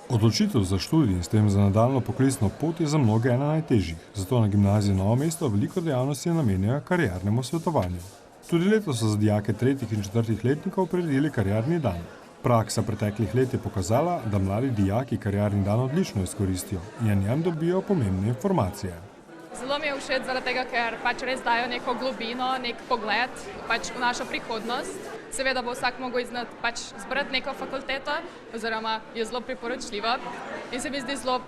Odločitev za študij in s tem za nadaljnjo poklicno pot je za mnoge ena najtežjih, zato na gimnaziji Novo mesto veliko dejavnosti namenjajo kariernemu svetovanju. Tudi letos so za dijake tretjih in četrtih letnikov priredili karierni dan. Praksa preteklih let je pokazala, da mladi dijaki karierni dan odlično izkoristijo in na njem dobijo pomembne informacije. Zelo mi je všeč zaradi tega, ker res dajo neko globino, nek pogled v našo prihodnost. Seveda bo vsak mogel zbrati neko fakulteto, oziroma je zelo priporočljivo. In se mi zdi zelo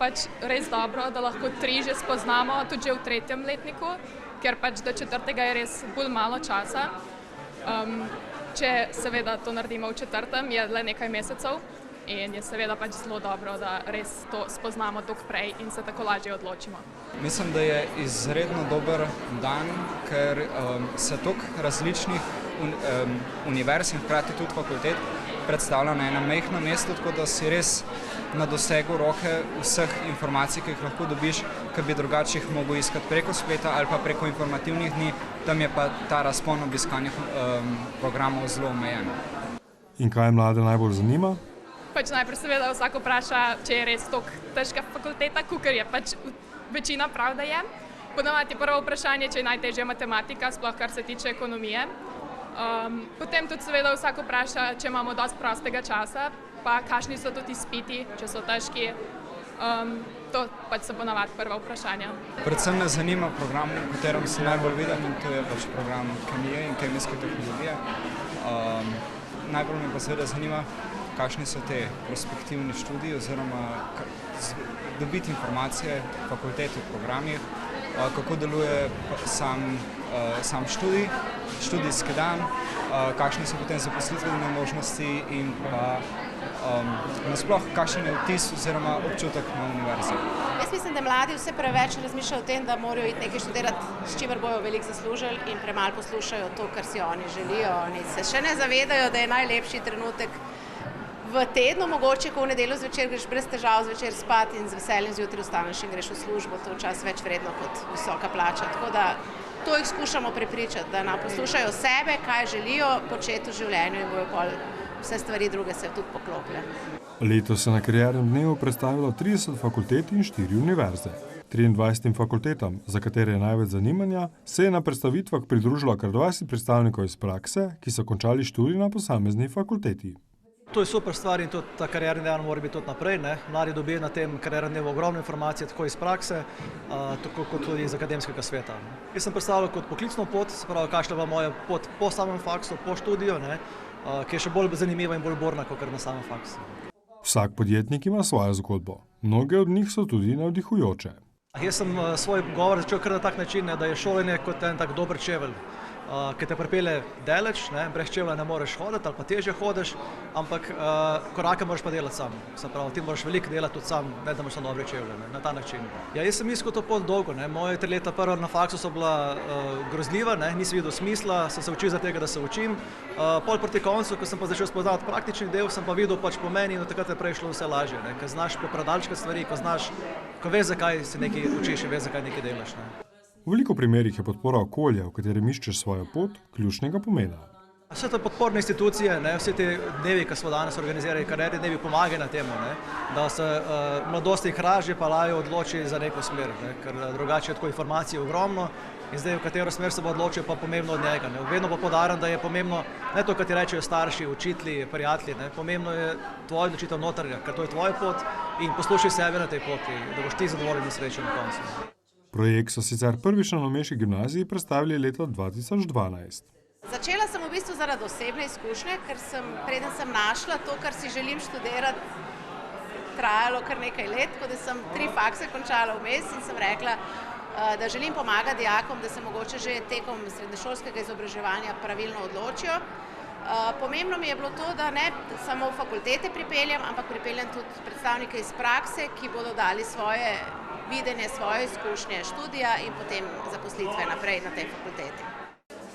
res dobro, da lahko 3 že spoznamo, tudi že v 3. letniku, ker do 4. je res bolj malo časa. Če seveda to naredimo v 4., je le nekaj mesecev in je seveda zelo dobro, da res to spoznamo toliko prej in se tako lažje odločimo. Mislim, da je izredno dober dan, ker se toliko različnih univerz in hkrati tudi fakultet predstavlja na enem majhnem mestu, tako da si res na dosegu roke vseh informacij, ki jih lahko dobiš, ki bi drugače jih mogel iskati preko spleta ali pa preko informativnih dni, tam je pa ta razpon obiskanih programov zelo omejen. In kaj mlade najbolj zanima? Najprej seveda vsak vpraša, če je res toliko težka fakulteta, kakor je večina prav, da je. Ponavadi je prvo vprašanje, če je najtežja matematika, sploh kar se tiče ekonomije. Potem tudi seveda vsak vpraša, če imamo dosti prostega časa, pa kakšni so tudi izpiti, če so težki. To so ponavadi prva vprašanja. Predvsem me zanima program, v katerem sem najbolj viden, in to je program kemije in kemijske tehnologije. Najbolj me pa seveda zanima, kakšni so te perspektivni študiji oziroma dobiti informacije o fakulteti, o programih, kako deluje sam študij, študijski dan, kakšne so potem zaposlitvene možnosti in pa nasploh kakšen je vtis oziroma občutek na univerzi. Jaz mislim, da mladi vse preveč razmišljajo o tem, da morajo iti nekaj študirati, s čimer bojo veliko zaslužili in premalo poslušajo to, kar si oni želijo. Oni se še ne zavedajo, da je najlepši trenutek v tednu, mogoče, ko v nedeljo zvečer greš brez težav zvečer spat in z veseljem zjutraj vstaneš in greš v službo, to včasih več vredno kot visoka plača. Tako da to jih skušamo prepričati, da poslušajo sebe, kaj želijo početi v življenju in bojo pol vse stvari druge se tudi poklopile. Letos se na kariernem dnevu predstavilo 30 fakultet in 4 univerze. 23 fakultetam, za katere je največ zanimanja, se je na predstavitvah pridružilo kar 20 predstavnikov iz prakse, ki so končali študij na posamezni fakulteti. To je super stvar in tudi ta karierni dan mora biti tudi naprej. Mladi dobijo na tem kariernem dnevu ogromne informacije, tako iz prakse, tako kot tudi iz akademskega sveta. Jaz sem predstavljal kot poklicno pot, se pravi, kakšna je moja pot po samem faksu, po študiju, ki je še bolj zanimiva in bolj borna, kot na samem faksu. Vsak podjetnik ima svojo zgodbo. Mnoge od njih so tudi navdihujoče. Jaz sem svoj govor začel kar na tak način, da je šolanje kot en tak dober čevelj, ki te pripelje daleč, brez čevlja ne moreš hoditi ali pa težje hodiš, ampak korake moraš pa delati sam. Se pravi, ti moraš veliko delati tudi sam, ne da imaš samo dobre čevlje, na ta način. Jaz sem iskal to pot dolgo, moje 3 leta prva na faksu so bila grozljiva, nisem videl smisla, sem se učil za tega, da se učim. Pol proti koncu, ko sem pa začel spoznavati praktični del, sem pa videl pomen in od takrat je prej šlo vse lažje, ker znaš popredalčkati stvari, ko veš, zakaj se nekaj učiš in veš, zakaj nekaj delaš. V veliko primerih je podpora okolja, v katerem iščeš svojo pot, ključnega pomena. Vse te podporne institucije, vse te dnevi, ki smo danes organizirali, karierni dnevi pomagajo na temu, da se mladosti hraže pa lajo odloči za neko smer, ker drugače je tako informacije ogromno in zdaj v katero smer se bo odločil pa pomembno od njega. Vedno pa poudarjam, da je pomembno ne to, kar ti rečejo starši, učitelji, prijatelji, pomembno je tvoja odločitev notranja, ker to je tvoja pot in poslušaj sebe na tej poti, da boš ti zadovoljen in srečen na koncu. Projekt so sicer prvič na novomeški gimnaziji predstavili leta 2012. Začela sem v bistvu zaradi osebne izkušnje, ker preden sem našla to, kar si želim študirati, trajalo kar nekaj let, tako da sem 3 fakse končala vmes in sem rekla, da želim pomagati dijakom, da se mogoče že tekom srednješolskega izobraževanja pravilno odločijo. Pomembno mi je bilo to, da ne samo fakultete pripeljem, ampak pripeljem tudi predstavnike iz prakse, ki bodo dali svoje videnje, svoje izkušnje študija in potem zaposlitve naprej na tej fakulteti.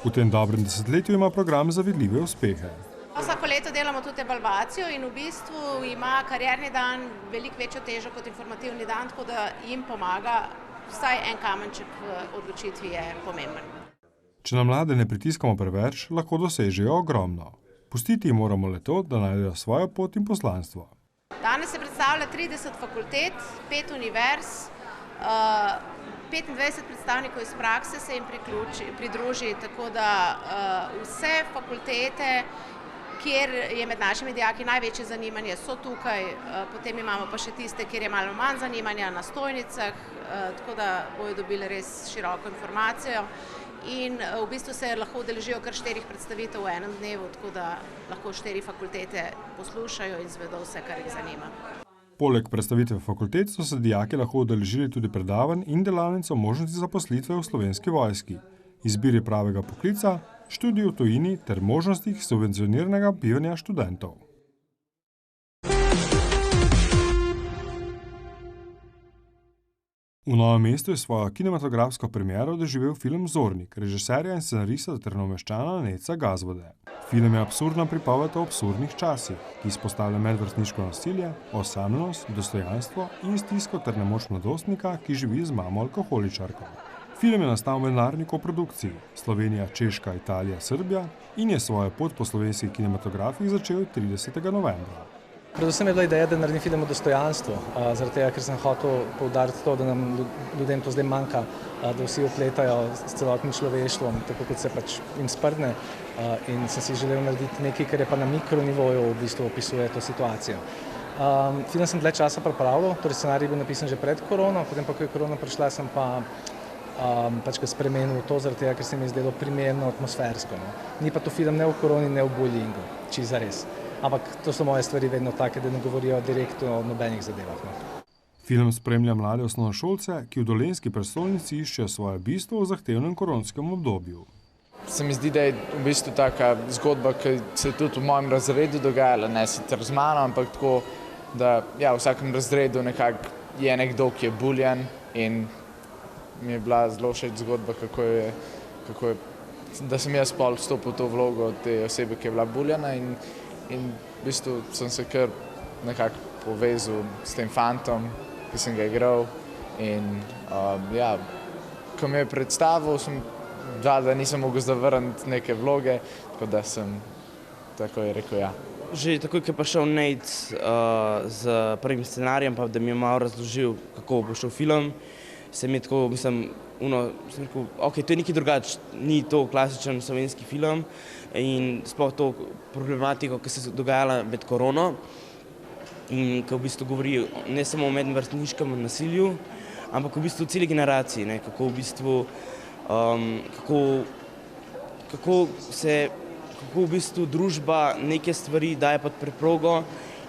V tem dobrem desetletju ima program zavidljive uspehe. Vsako leto delamo tudi evalvacijo in v bistvu ima karierni dan veliko večjo težo kot informativni dan, tako da jim pomaga vsaj en kamenček v odločitvi je pomemben. Če na mlade ne pritiskamo preveč, lahko dosežejo ogromno. Pustiti jim moramo le to, da najdejo svojo pot in poslanstvo. Ta Danes se predstavlja 30 fakultet, 5 univerz, 25 predstavnikov iz prakse se jim pridruži, tako da vse fakultete, kjer je med našimi dijaki največje zanimanje, so tukaj, potem imamo pa še tiste, kjer je malo manj zanimanja na stojnicah, tako da bojo dobili res široko informacijo. In v bistvu se lahko udeležijo kar 4 predstavitev v enem dnevu, tako da lahko 4 fakultete poslušajo in zvedo vse, kar jih zanima. Poleg predstavitve fakultet so se dijaki lahko udeležili tudi predavanj in delavnic o možnosti zaposlitve v Slovenski vojski, izbiri pravega poklica, študiju v tujini ter možnostih subvencioniranega bivanja študentov. V Novem mestu je svojo kinematografsko premiero doživel film Zornik, režiserja in scenarista ter Novomeščana Neca Gazvode. Film je absurdna pripoved o absurdnih časih, ki izpostavlja medvrstniško nasilje, osamljenost, dostojanstvo in stisko ter nemoč mladostnika, ki živi z mamo alkoholičarko. Film je nastal v mednarodni koprodukciji Slovenija, Češka, Italija, Srbija in je svojo pot po slovenskih kinematografih začel 30. novembra. Predvsem je bila ideja, da naredim film o dostojanstvu, zaradi tega, ker sem hotel poudariti to, da nam ljudem to zdaj manjka, da vsi opletajo s celotnim človeštvom, tako kot se pač jim sprdne, in sem si želel narediti nekaj, kar je pa na mikronivoju v bistvu opisuje to situacijo. Film sem dlje časa pripravljal, torej scenarij je bil napisan že pred korono, potem pa, ko je korona prišla, sem pa pač ga spremenil to, zaradi tega, ker se mi je zdelo primerno atmosfersko. Ni pa to film ne v koroni, ne v bullyingu, čisto zares. Ampak to so moje stvari vedno take, da ne govorijo direktno o nobenih zadevah. Film spremlja mlade osnovnošolce, ki v dolenjski prestolnici iščejo svoje bistvo v zahtevnem koronskem obdobju. Se mi zdi, da je v bistvu taka zgodba, ki se je tudi v mojem razredu dogajala, ne sicer z mano, ampak tako, da v vsakem razredu nekako je nekdo, ki je buljan, in mi je bila zelo všeč zgodba, da sem jaz pol vstopil v to vlogo te osebe, ki je bila buljana, in v bistvu sem se kar nekako povezal s tem fantom, ki sem ga igral, in ko me je predstavil, sem da nisem mogel zavrniti neke vloge, tako da sem takoj rekel ja. Že takoj, ko je prišel Nate z prvim scenarijem, pa da mi je malo razložil, kako bo šel film, sem je tako, sem rekel, ok, to je nekaj drugače, ni to klasičen slovenski film in sploh to problematiko, ki se je dogajala med korono in ki v bistvu govori ne samo o medvrstniškem nasilju, ampak v bistvu celi generaciji, ne, kako v bistvu kako v bistvu družba neke stvari daje pod preprogo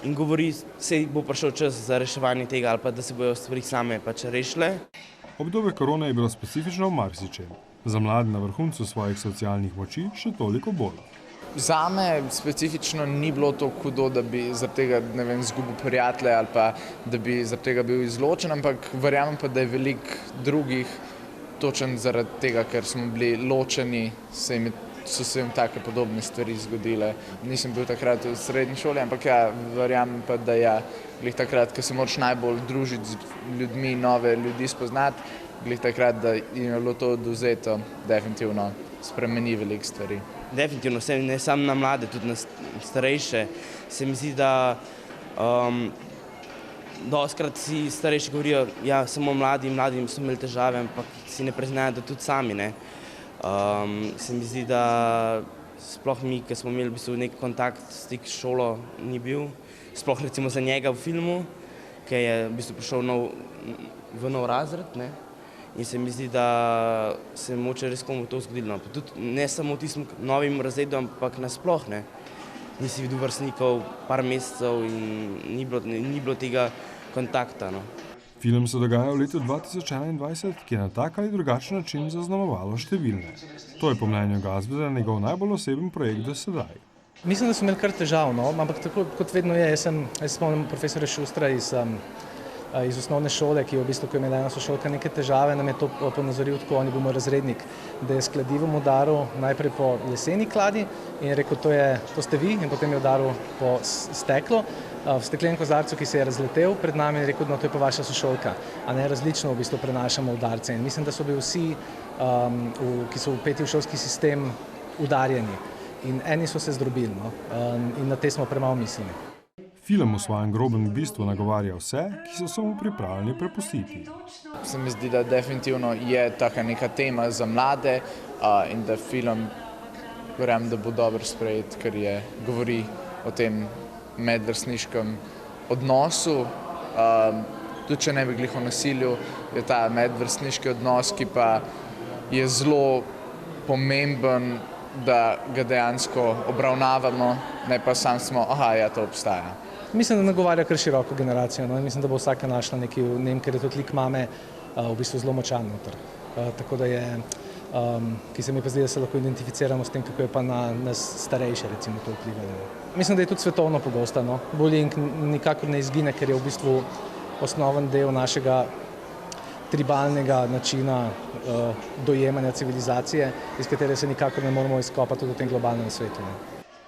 in govori, se bo prišel čas za reševanje tega ali pa da se bojo stvari same pač rešile. Obdobje korone je bilo specifično v marsičem. Za mlade na vrhuncu svojih socialnih moči še toliko bolj. Zame specifično ni bilo to hudo, da bi zaradi tega, ne vem, izgubil prijatelje ali pa da bi zaradi tega bil izločen, ampak verjamem pa, da je veliko drugih točno zaradi tega, ker smo bili ločeni, so se jim take podobne stvari zgodile. Nisem bil takrat v srednji šoli, ampak verjamem pa, da glih takrat, ko se moraš najbolj družiti z ljudmi, nove ljudi spoznati, glih takrat, da jim je bilo to odvzeto, definitivno spremeni veliko stvari. Definitivno, ne samo na mlade, tudi na starejše. Se mi zdi, da dostikrat si starejši govorijo, samo mladi so imeli težave, ampak si ne priznajo, da tudi sami, ne. Se mi zdi, da sploh mi, ki smo imeli v bistvu nek kontakt, stik s šolo, ni bil. Sploh recimo za njega v filmu, ki je v bistvu prišel v nov razred, ne. In se mi zdi, da se je mogoče res komu to zgodilo. Pa tudi ne samo tistim novim razredom, ampak nasploh, ne. Nisi videl vrstnikov par mesecev in ni bilo tega kontakta, no. Film se dogaja v letu 2021, ki je na tak ali drugačen način zaznamovalo številne. To je po mnenju Gazvode njegov najbolj oseben projekt do sedaj. Mislim, da so imeli kar težav, no? Ampak tako kot vedno je, jaz spomnim profesora Šustra iz osnovne šole, ki je v bistvu, ko je imela ena sošolka neke težave, nam je to ponazoril tako, on je bil moj razrednik, da je s kladivom udaril najprej po leseni kladi in je rekel, to ste vi, in potem je udaril po steklo, v steklenem kozarcu, ki se je razletel pred nami, in je rekel, no, to je pa vaša sošolka, a ne različno v bistvu prenašamo udarce. In mislim, da so bili vsi, ki so vpeti v šolski sistem, udarjeni in eni so se zdrobili, no, in na te smo premalo mislili. Film v svojem grobem bistvu nagovarja vse, ki so se mu pripravljeni prepustiti. Se mi zdi, da definitivno je taka neka tema za mlade in da film, verjamem, da bo dobro sprejet, ker govori o tem medvrstniškem odnosu. Tudi če ne bi glih o nasilju, je ta medvrstniški odnos, ki pa je zelo pomemben, da ga dejansko obravnavamo, ne pa sam smo, ja, to obstaja. Mislim, da nagovarja kar široko generacijo. No? Mislim, da bo vsaka našla nekaj v njem, ker je tudi lik mame v bistvu zelo močan noter. Tako da je, ki se mi pa zdi, da se lahko identificiramo s tem, kako je pa na nas starejše recimo to vplivalo. Mislim, da je tudi svetovno pogosta. No? Bullying nikakor ne izgine, ker je v bistvu osnoven del našega tribalnega načina dojemanja civilizacije, iz katere se nikakor ne moramo izkopati tudi v tem globalnem svetu.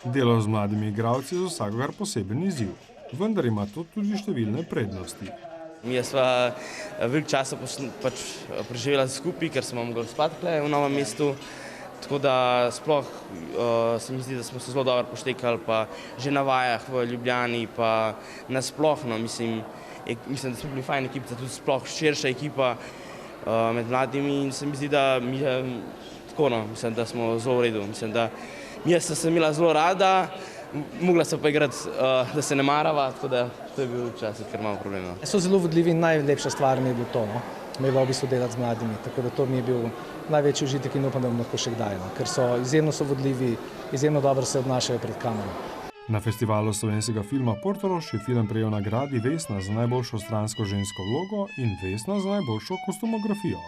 Delo z mladimi igralci je za vsakogar poseben izziv, vendar ima to tudi številne prednosti. Mi sva veliko časa preživela skupaj, ker smo mogli spati v novem mestu, tako da sploh se mi zdi, da smo se zelo dobro poštekali, pa že na vajah v Ljubljani, pa nasploh, mislim, da smo bili fajn ekipa, tudi sploh širša ekipa med mladimi in se mi zdi, da mi je tako, mislim, da smo zelo v redu. Mislim, da jaz sem imela zelo rada, mogla sem pa igrati, da se ne marava, tako da to je bil včasih kar malo problema. So zelo vodljivi in najlepša stvar mi je bilo to, mi je bilo v bistvu delati z mladimi, tako da to mi je bil največji užitek in upam, da bom lahko še kdaj, ker so izjemno vodljivi, izjemno dobro se obnašajo pred kamero. Na festivalu slovenskega filma Portorož je film prejel nagradi Vesna za najboljšo stransko žensko vlogo in Vesna za najboljšo kostumografijo.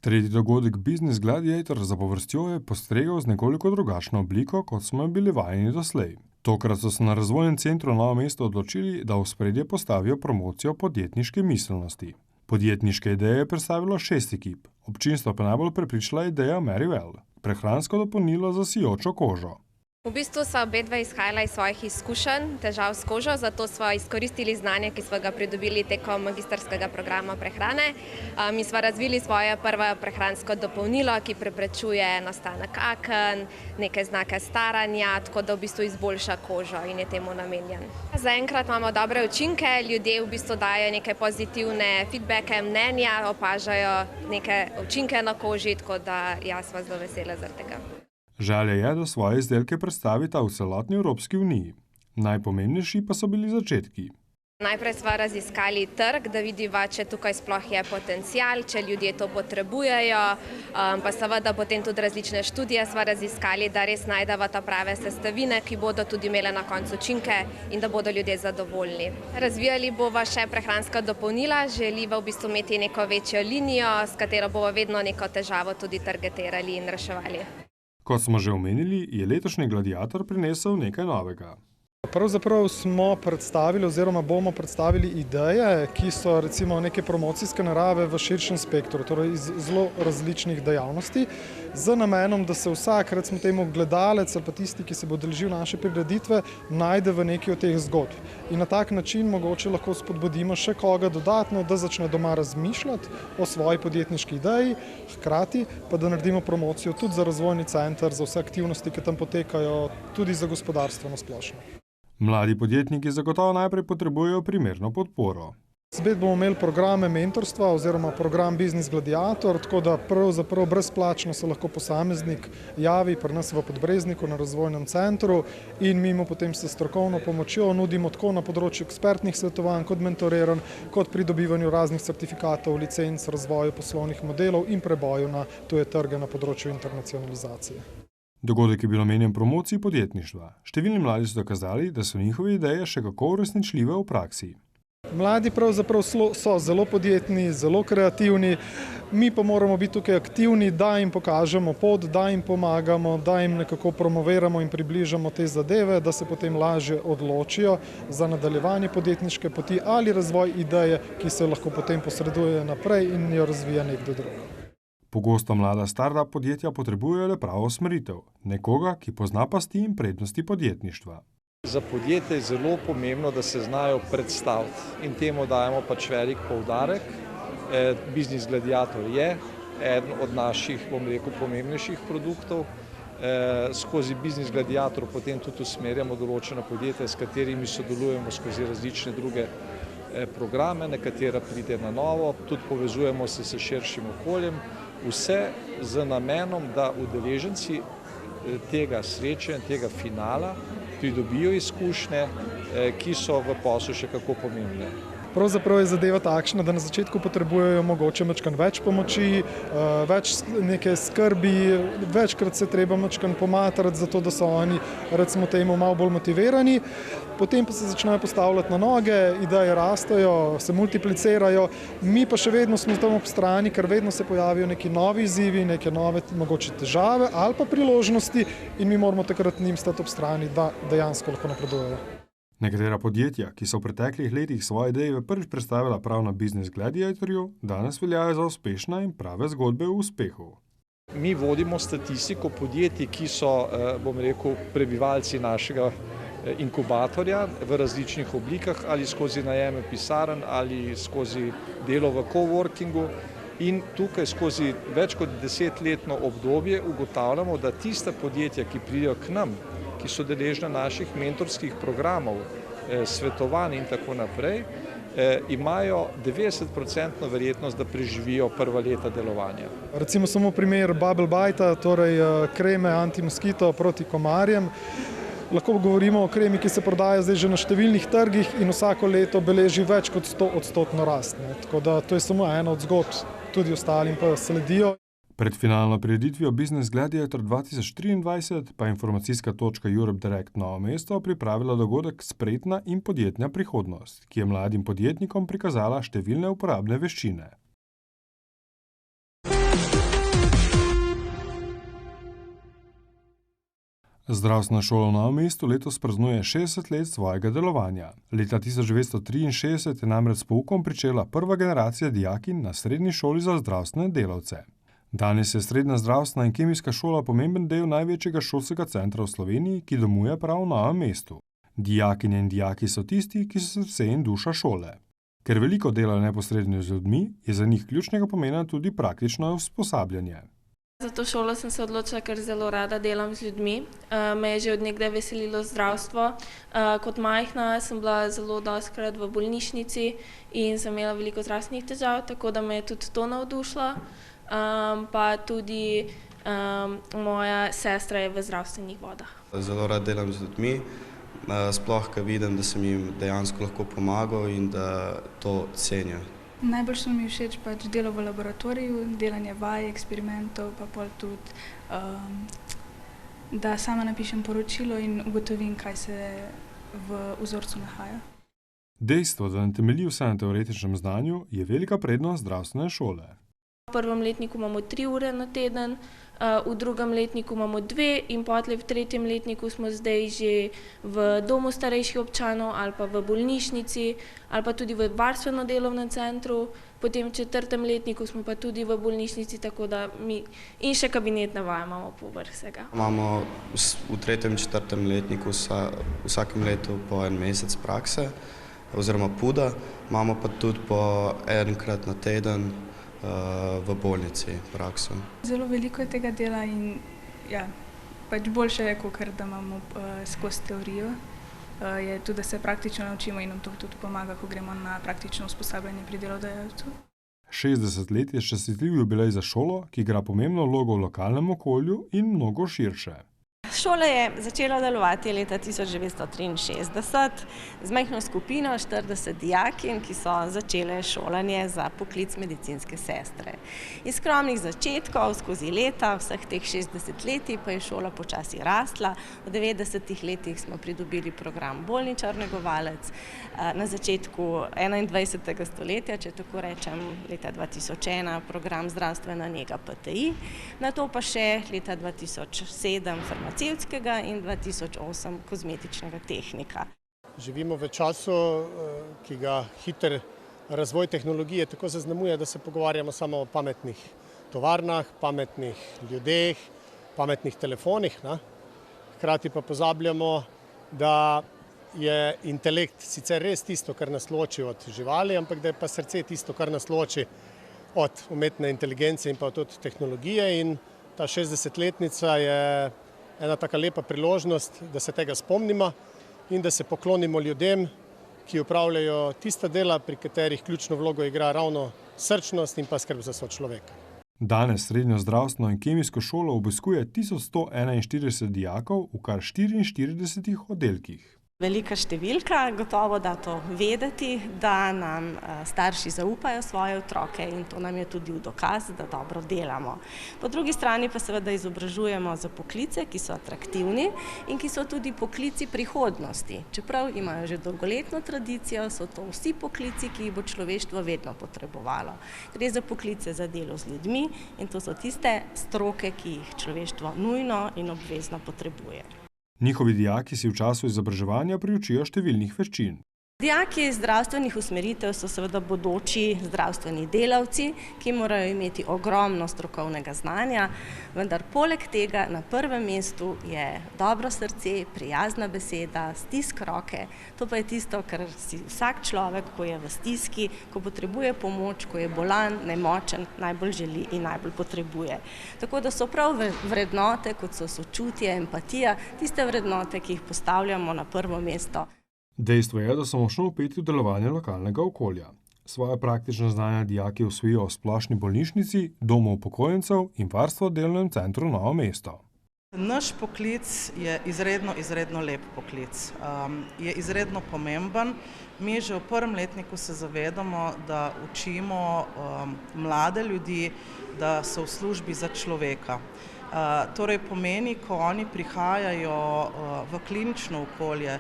Tretji dogodek Business Gladiator zapovrstjo je postregel z nekoliko drugačno obliko, kot smo bili vajeni doslej. Tokrat so se na Razvojnem centru Novo mesto odločili, da v ospredje postavijo promocijo podjetniške miselnosti. Podjetniške ideje je predstavilo 6 ekip, občinstvo pa najbolj prepričala ideja Merivale, prehransko dopolnilo za sijočo kožo. V bistvu sva obedva izhajala iz svojih izkušenj, težav s kožo, zato sva izkoristili znanje, ki sva ga pridobili tekom magistrskega programa prehrane. Mi sva razvili svoje prvo prehransko dopolnilo, ki preprečuje nastanek aken, neke znake staranja, tako da v bistvu izboljša kožo in je temu namenjen. Zaenkrat imamo dobre učinke, ljudje v bistvu dajo neke pozitivne feedbacke, mnenja, opažajo neke učinke na koži, tako da jaz sva zelo vesela zaradi tega. Želja je, da svoje izdelke predstavita v celotni Evropski uniji. Najpomembnejši pa so bili začetki. Najprej sva raziskali trg, da vidiva, če tukaj sploh je potencial, če ljudje to potrebujejo, pa seveda potem tudi različne študije sva raziskali, da res najdeva ta prave sestavine, ki bodo tudi imele na koncu učinke in da bodo ljudje zadovoljni. Razvijali bova še prehranska dopolnila, želiva v bistvu imeti neko večjo linijo, s katero bova vedno neko težavo tudi targetirali in reševali. Kot smo že omenili, je letošnji Gladiator prinesel nekaj novega. Pravzaprav smo predstavili oziroma bomo predstavili ideje, ki so recimo neke promocijske narave v širšem spektru, torej iz zelo različnih dejavnosti, z namenom, da se vsak, recimo temu gledalec ali pa tisti, ki se bo udeležil naše prireditve, najde v neki od teh zgodb. In na tak način mogoče lahko spodbudimo še koga dodatno, da začne doma razmišljati o svoji podjetniški ideji, hkrati pa da naredimo promocijo tudi za razvojni center, za vse aktivnosti, ki tam potekajo, tudi za gospodarstvo na splošno. Mladi podjetniki zagotovo najprej potrebujejo primerno podporo. Spet bomo imeli programe mentorstva oziroma program Business Gladiator, tako da pravzaprav brezplačno se lahko posameznik javi pri nas v Podbrezniku na razvojnem centru in mi mu potem s strokovno pomočjo nudimo tako na področju ekspertnih svetovanj, kot mentoriranj, kot pridobivanju raznih certifikatov, licenc, razvoju poslovnih modelov in preboju na tuje trge na področju internacionalizacije. Dogodek je bil namenjen promociji podjetništva. Številni mladi so dokazali, da so njihove ideje še kako uresničljive v praksi. Mladi pravzaprav so zelo podjetni, zelo kreativni, mi pa moramo biti tukaj aktivni, da jim pokažemo pot, da jim pomagamo, da jim nekako promoviramo in približamo te zadeve, da se potem lažje odločijo za nadaljevanje podjetniške poti ali razvoj ideje, ki se lahko potem posreduje naprej in jo razvija nekdo drug. Pogosto mlada startup podjetja potrebujejo le pravo usmeritev, nekoga, ki pozna pasti in prednosti podjetništva. Za podjetje je zelo pomembno, da se znajo predstaviti in temu dajemo pač velik poudarek. Business Gladiator je eden od naših, bom rekel, pomembnejših produktov. Skozi Biznis Gladiator potem tudi usmerjamo določena podjetja, s katerimi sodelujemo skozi različne druge programe, nekatera pride na novo, tudi povezujemo se s širšim okoljem, vse z namenom, da udeleženci tega srečanja, tega finala pridobijo izkušnje, ki so v poslu še kako pomembne. Pravzaprav je zadeva takšna, da na začetku potrebujejo mogoče majčkeno več pomoči, več neke skrbi, večkrat se treba majčkeno pomatrati, zato da so oni, recimo temu, malo bolj motivirani. Potem pa se začnejo postavljati na noge, ideje rastejo, se multiplicirajo, mi pa še vedno smo tam ob strani, ker vedno se pojavijo neki novi izzivi, neke nove mogoče težave ali pa priložnosti in mi moramo takrat njim stati ob strani, da dejansko lahko napredujejo. Nekatera podjetja, ki so v preteklih letih svoje ideje prvič predstavila prav na Biznis Gladiatorju, danes veljajo za uspešne in prave zgodbe o uspehu. Mi vodimo statistiko podjetij, ki so, bom rekel, prebivalci našega inkubatorja v različnih oblikah, ali skozi najeme pisarn, ali skozi delo v coworkingu. In tukaj skozi več kot 10-letno obdobje ugotavljamo, da tista podjetja, ki pridejo k nam, ki so deležna naših mentorskih programov, svetovanj in tako naprej, imajo 90% verjetnost, da preživijo prva leta delovanja. Recimo samo primer Bubble Bite, torej kreme antimoskito proti komarjem. Lahko govorimo o kremi, ki se prodaja zdaj že na številnih trgih in vsako leto beleži več kot 100% rast. Tako da to je samo ena od zgodb, tudi ostalim pa sledijo. Pred finalno prireditvijo Biznis Gladiator 2023 pa je informacijska točka Europe Direct Novo mesto pripravila dogodek Spretna in podjetna prihodnost, ki je mladim podjetnikom prikazala številne uporabne veščine. Zdravstvena šola v Novem mestu letos praznuje 60 let svojega delovanja. Leta 1963 je namreč s poukom pričela prva generacija dijakinj na srednji šoli za zdravstvene delavce. Danes je srednja zdravstvena in kemijska šola pomemben del največjega šolskega centra v Sloveniji, ki domuje prav v Novem mestu. Dijakinje in dijaki so tisti, ki so srce in duša šole. Ker veliko delajo neposredno z ljudmi, je za njih ključnega pomena tudi praktično usposabljanje. Za to šolo sem se odločila, ker zelo rada delam z ljudmi. Me je že od nekdaj veselilo zdravstvo. Kot majhna sem bila zelo dostikrat v bolnišnici in sem imela veliko zdravstvenih težav, tako da me je tudi to navdušilo. Pa tudi moja sestra je v zdravstvenih vodah. Zelo rad delam z ljudmi, sploh ko vidim, da sem jim dejansko lahko pomagal in da to cenijo. Najbolj so mi všeč pač delo v laboratoriju, delanje vaj, eksperimentov, pa pol tudi, da sama napišem poročilo in ugotovim, kaj se v vzorcu nahaja. Dejstvo, da ne temelji vse na teoretičnem znanju, je velika prednost zdravstvene šole. V prvem letniku imamo 3 ure na teden, v drugem letniku imamo 2 in potlej v tretjem letniku smo zdaj že v domu starejših občanov ali pa v bolnišnici ali pa tudi v varstveno-delovnem centru. Potem v 4. letniku smo pa tudi v bolnišnici, tako da mi in še kabinetne vaje imamo povrh vsega. Imamo v 3. in 4. letniku vsakem letu po en mesec prakse oziroma PUD-a, imamo pa tudi po enkrat na teden v bolnici prakso. Zelo veliko je tega dela in ja, pač boljše je, kot da imamo skozi teorijo. Je tudi, da se praktično naučimo in nam to tudi pomaga, ko gremo na praktično usposabljanje pri delodajalcu. 60 let je častitljiv jubilej za šolo, ki igra pomembno vlogo v lokalnem okolju in mnogo širše. Šola je začela delovati leta 1963 z majhno skupino 40 dijakinj, ki so začele šolanje za poklic medicinske sestre. Iz skromnih začetkov skozi leta, vseh teh 60 letih, pa je šola počasi rastla. V 90. letih smo pridobili program bolničar negovalec, na začetku 21. stoletja, če tako rečem, leta 2001 program zdravstvena nega PTI, nato pa še leta 2007 farmacevtskega in 2008 kozmetičnega tehnika. Živimo v času, ki ga hiter razvoj tehnologije tako zaznamuje, da se pogovarjamo samo o pametnih tovarnah, pametnih ljudeh, pametnih telefonih. Hkrati pa pozabljamo, da je intelekt sicer res tisto, kar nas loči od živali, ampak da je pa srce tisto, kar nas loči od umetne inteligence in pa tudi tehnologije, in ta 60-letnica je ena taka lepa priložnost, da se tega spomnimo in da se poklonimo ljudem, ki opravljajo tista dela, pri katerih ključno vlogo igra ravno srčnost in pa skrb za sočloveka. Danes srednjo zdravstveno in kemijsko šolo obiskuje 1141 dijakov v kar 44 oddelkih. Velika številka, gotovo da to vedeti, da nam starši zaupajo svoje otroke in to nam je tudi v dokaz, da dobro delamo. Po drugi strani pa seveda izobražujemo za poklice, ki so atraktivni in ki so tudi poklici prihodnosti. Čeprav imajo že dolgoletno tradicijo, so to vsi poklici, ki jih bo človeštvo vedno potrebovalo. Gre za poklice za delo z ljudmi in to so tiste stroke, ki jih človeštvo nujno in obvezno potrebuje. Njihovi dijaki si v času izobraževanja priučijo številnih veščin. Dijaki zdravstvenih usmeritev so seveda bodoči zdravstveni delavci, ki morajo imeti ogromno strokovnega znanja, vendar poleg tega na prvem mestu je dobro srce, prijazna beseda, stisk roke. To pa je tisto, kar si vsak človek, ko je v stiski, ko potrebuje pomoč, ko je bolan, nemočen, najbolj želi in najbolj potrebuje. Tako da so prav vrednote, kot so sočutje, empatija, tiste vrednote, ki jih postavljamo na prvo mesto. Dejstvo je, da so močno vpeti v delovanje lokalnega okolja. Svoje praktično znanja dijaki osvojijo v splošni bolnišnici, domu upokojencev in varstvo delovnem centru Novo mesto. Naš poklic je izredno lep poklic. Je izredno pomemben. Mi že v prvem letniku se zavedamo, da učimo mlade ljudi, da so v službi za človeka. Torej pomeni, ko oni prihajajo v klinično okolje,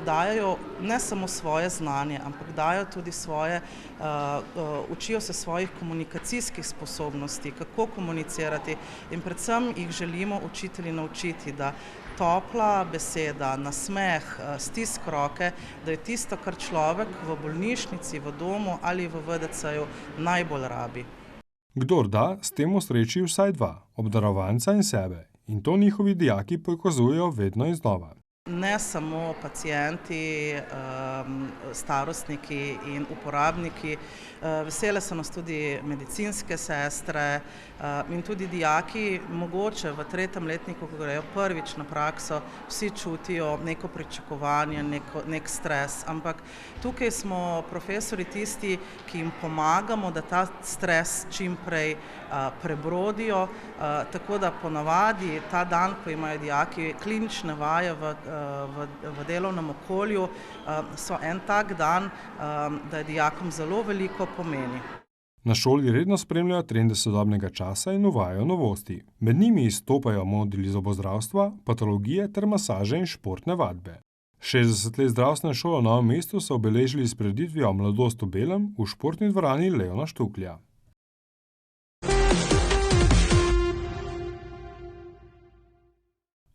dajo ne samo svoje znanje, ampak dajo tudi učijo se svojih komunikacijskih sposobnosti, kako komunicirati in predvsem jih želimo učitelji naučiti, da topla beseda, nasmeh, stisk roke, da je tisto, kar človek v bolnišnici, v domu ali v VDC-ju najbolj rabi. Kdor da, s tem osreči vsaj dva, obdarovanca in sebe. In to njihovi dijaki pokazujejo vedno in znova. Ne samo pacienti, starostniki in uporabniki, vesele so nas tudi medicinske sestre in tudi dijaki. Mogoče v 3. letniku, ko grejo prvič na prakso, vsi čutijo neko pričakovanje, nek stres, ampak tukaj smo profesori tisti, ki jim pomagamo, da ta stres čim prej prebrodijo, tako da ponavadi ta dan, ko imajo dijaki klinične vaje v delovnem okolju, so en tak dan, da je dijakom zelo veliko pomeni. Na šoli redno spremljajo trende sodobnega časa in uvajajo novosti. Med njimi izstopajo moduli zobozdravstva, patologije ter masaže in športne vadbe. 60 let zdravstvene šole v Novem mestu so obeležili s prireditvijo Mladost v belem v športni dvorani Leona Štuklja.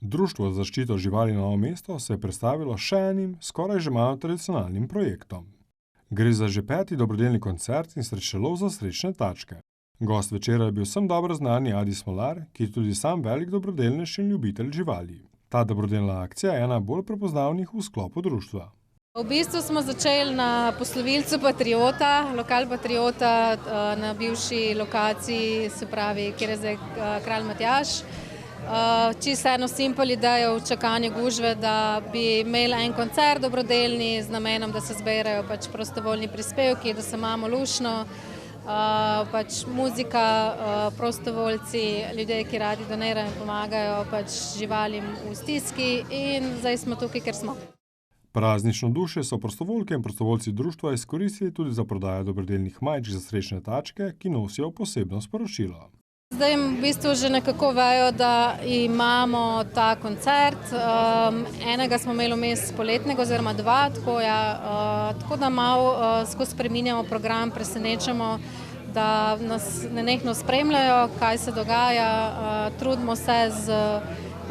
Društvo za zaščito živali Novo mesto se je predstavilo še enim, skoraj že malo tradicionalnim projektom. Gre za že 5. dobrodelni koncert in srečelov za srečne tačke. Gost večera je bil vsem dobro znani Adi Smolar, ki je tudi sam velik dobrodelnež in ljubitelj živali. Ta dobrodelna akcija je ena bolj prepoznavnih v sklopu društva. V bistvu smo začeli na poslovilcu Patriota, lokal Patriota na bivši lokaciji, se pravi, kjer je zdaj Kralj Matjaž. Čisto eno simpel idejo v čakanju gužve, da bi imeli en koncert dobrodelni z namenom, da se zberajo prostovoljni prispevki, da se imamo lušno, muzika, prostovoljci, ljudje, ki radi donirajo in pomagajo živalim v stiski, in zdaj smo tukaj, ker smo. Praznično duše so prostovoljke in prostovoljci društva izkoristili tudi za prodajo dobrodelnih majčk za srečne tačke, ki nosijo posebno sporočilo. Zdaj v bistvu že nekako vejo, da imamo ta koncert. Enega smo imeli vmes poletnega oziroma dva, tako da malo skozi spreminjamo program, presenečamo, da nas nenehno spremljajo, kaj se dogaja. Trudimo se z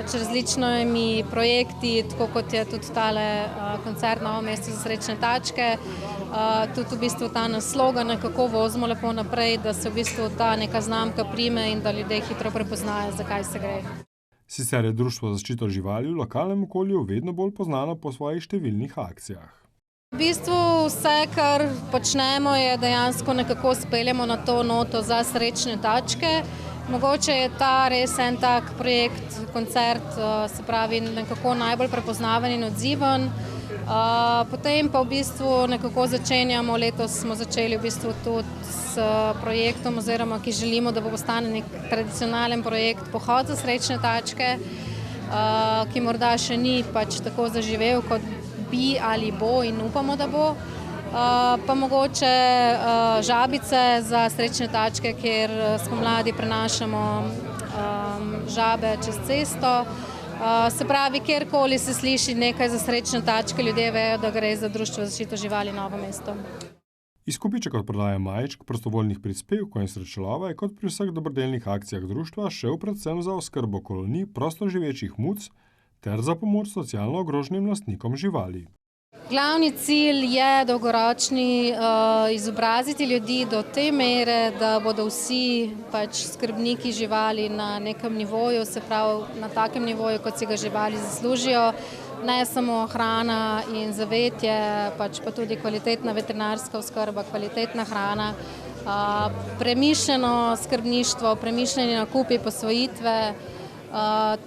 različnimi projekti, tako kot je tudi tale koncert Novo mesto za srečne tačke. Tudi v bistvu ta nas slogan nekako vozimo lepo naprej, da se v bistvu ta neka znamka prime in da ljudje hitro prepoznajo, zakaj se gre. Sicer je Društvo za zaščito živali v lokalnem okolju vedno bolj poznano po svojih številnih akcijah. V bistvu vse, kar počnemo, je dejansko nekako speljemo na to noto za srečne tačke. Mogoče je ta res en tak projekt, koncert, se pravi nekako najbolj prepoznaven in odziven. Potem pa v bistvu nekako začenjamo, letos smo začeli v bistvu tudi s projektom, oziroma ki želimo, da bo postane nek tradicionalen projekt Pohod za srečne tačke, ki morda še ni pač tako zaživel, kot bi ali bo in upamo, da bo. Pa mogoče žabice za srečne tačke, kjer spomladi prenašamo žabe čez cesto. Se pravi, kjerkoli se sliši nekaj za srečne tačke, ljudje vejo, da gre za Društvo za zaščito živali Novo mesto. Izkupiček od prodaje majčk, prostovoljnih prispevkov in srečelova je kot pri vseh dobrodelnih akcijah društva šel predvsem za oskrbo kolonij prostoživečih muc ter za pomoč socialno ogroženim lastnikom živali. Glavni cilj je dolgoročni izobraziti ljudi do te mere, da bodo vsi pač skrbniki živali na nekem nivoju, se pravi na takem nivoju, kot si ga živali zaslužijo. Ne samo hrana in zavetje, pač pa tudi kvalitetna veterinarska oskrba, kvalitetna hrana, premišljeno skrbništvo, premišljeni nakupi, posvojitve.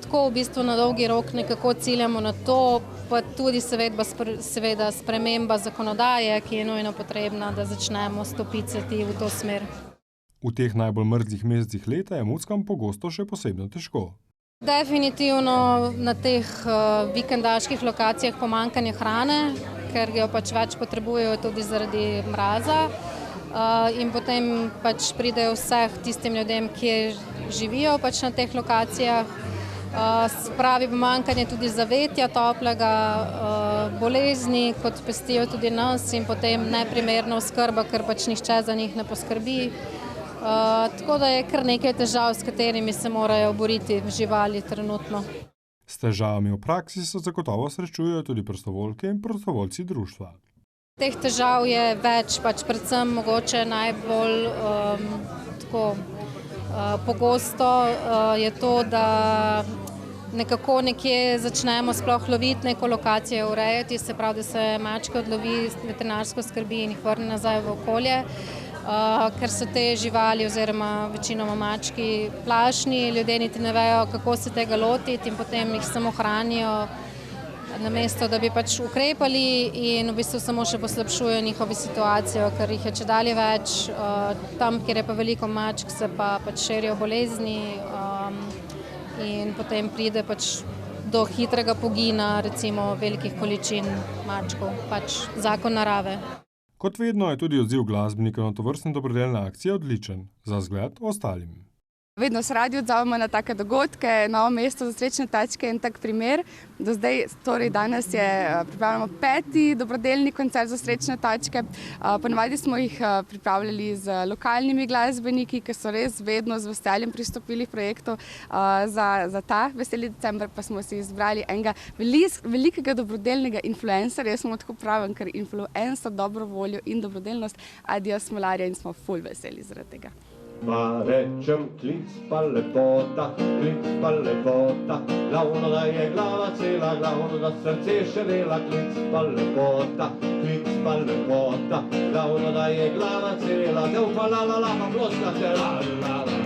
Tako v bistvu na dolgi rok nekako ciljamo na to, pa tudi seveda sprememba zakonodaje, ki je nujno potrebna, da začnemo stopicati v to smer. V teh najbolj mrzlih mesecih leta je muckam pogosto še posebno težko. Definitivno na teh vikendaških lokacijah pomanjkanje hrane, ker jo pač več potrebujejo tudi zaradi mraza. In potem pač pridejo vseh tistim ljudem, ki živijo pač na teh lokacijah. Spravi pomanjkanje tudi zavetja toplega, bolezni, kot pestijo tudi nas, in potem neprimerna oskrba, ker pač nihče za njih ne poskrbi. Tako da je kar nekaj težav, s katerimi se morajo boriti živali trenutno. S težavami v praksi se zagotovo srečujejo tudi prostovoljke in prostovoljci društva. Teh težav je več, pač predvsem mogoče najbolj pogosto je to, da nekako nekje začnemo sploh loviti neko lokacijo, urejati, se pravi, da se mačke odlovi, veterinarsko skrbi in jih vrne nazaj v okolje, ker so te živali oziroma večinoma mački plašni, ljudje niti ne vejo, kako se tega lotiti in potem jih samo hranijo, namesto da bi pač ukrepali, in v bistvu samo še poslabšujejo njihovo situacijo, ker jih je čedalje več. Tam, kjer je pa veliko mačk, se pa pač širijo bolezni in potem pride pač do hitrega pogina, recimo velikih količin mačkov, pač zakon narave. Kot vedno je tudi odziv glasbenikov na tovrstne dobrodelne akcije odličen, za zgled ostalim. Vedno se radi odzovemo na take dogodke, Novo mesto za srečne tačke in tak primer. Do zdaj, torej danes pripravljamo 5. dobrodelni koncert za srečne tačke. Ponavadi smo jih pripravljali z lokalnimi glasbeniki, ki so res vedno z veseljem pristopili k projektu. Za ta veseli december pa smo si izbrali enega velikega dobrodelnega influencerja. Jaz smo tako pravim, ker influencer dobro voljo in dobrodelnost, Adija Smolarja, in smo ful veseli zaradi tega. Pa rečem klic pa lepota, glavno da je glava cela, glavno da srce še dela, klic pa lepota, glavno da je glava cela, del pa la la la, pa ploska se la la la.